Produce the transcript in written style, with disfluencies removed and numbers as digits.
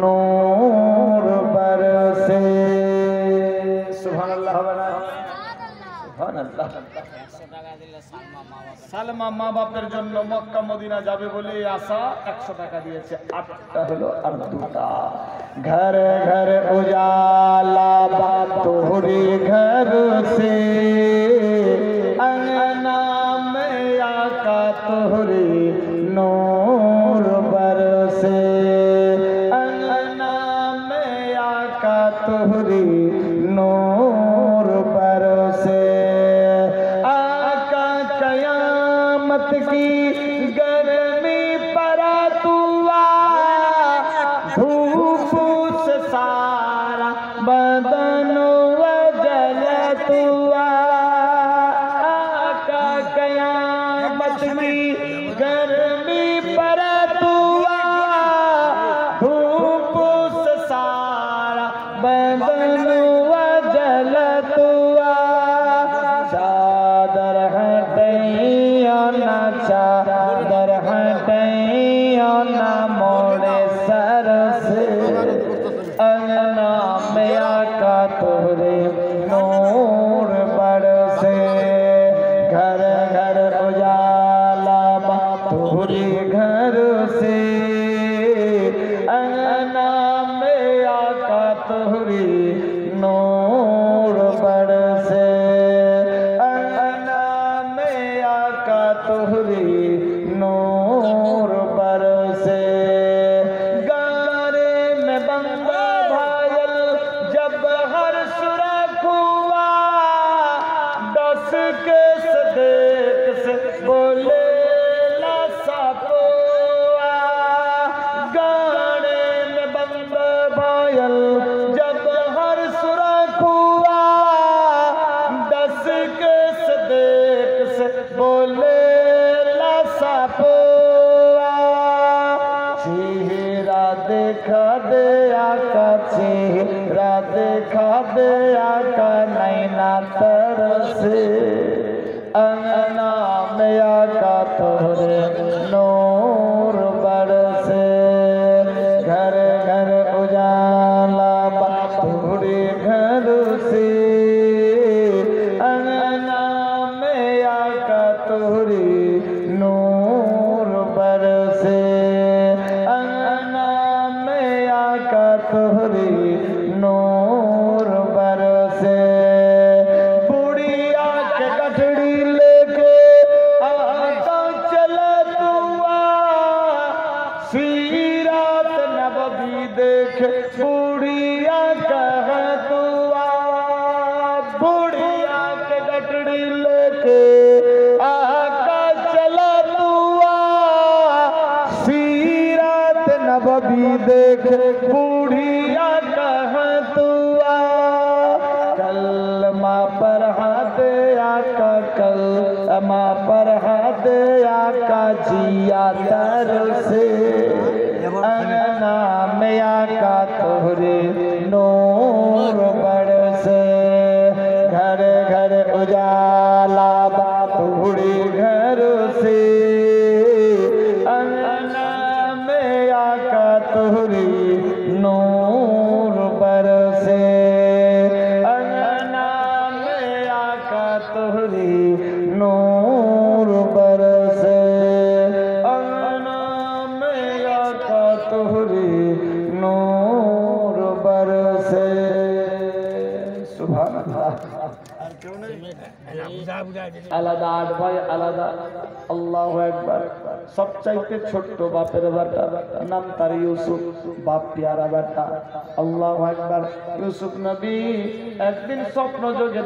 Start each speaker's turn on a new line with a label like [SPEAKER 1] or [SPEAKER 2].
[SPEAKER 1] नूर बरसे। सुभान अल्लाह। সালমা মা বাপের জন্য মক্কা মদিনা যাবে বলে আশা 100 টাকা দিয়েছে, 8টা হলো আর 2টা। घर घर उजाला तोहरे घर से, अंगना में आका तोहरे नूर बरसे, अंगना में आका तोहरे नूर बरसे। कयामत की गर्मी परा तुआ, धूप से सारा बदन वजल तुआ। आका कयामत की गर्मी परा तुआ, धूप से सारा बदन वजल तुआ। चादर हटैया ना, चादर हटैया ना मोड़े सर से, अंगना में आका तोहरे नूर बरसे। घर घर उजाला तोहरे घर से, अंगना में आका तोहरे नूर बरसे, तोहरे नूर बरसे। गारे में बंदा भायल जब हर सुरख हुआ, 10 के सदेक से बोले ला सापुआ। गारे में बंदा भायल जब हर सुरख हुआ, 10 के सदेक से बोले चेहरा देखा दे आका, चेहरा देखा दे आका नैना तरसे, अंगना में आका तोहरे नूर बरसे। घर घर उजाला तोहरे घर से, अंगना में आका तोहरे नूर बरसे, अंगना में आका तोहरे नूर बरसे। बुढ़िया के गठड़ी लेके आका चला तुआ, सीरात नबवी देखे बुढ़िया कह तुआ। बुढ़िया के गठड़ी लेके आका चला तुआ, सीरात नबवी देख बूढ़िया कह तुआ। कलमा पर हाथ आका, कलमा पर हाथ आका जिया तरसे, अंगना में आका तोहरे नूर बरसे। घर घर उजाला तोहरे घर से, अंगना में आका तोहरे नूर बरसे, अंगना में आका तोहरे नूर बरसे, अंगना में आका तोहरे नूर बरसे। सुभान अल्लाह। আলাদা 8 ভাই আলাদা। আল্লাহু আকবার। সবচাইতে ছোট্ট বাপের বেটা, নাম তার ইউসুফ, বাপ প্যারা বেটা। আল্লাহু আকবার। ইউসুফ নবী একদিন স্বপ্ন যোগে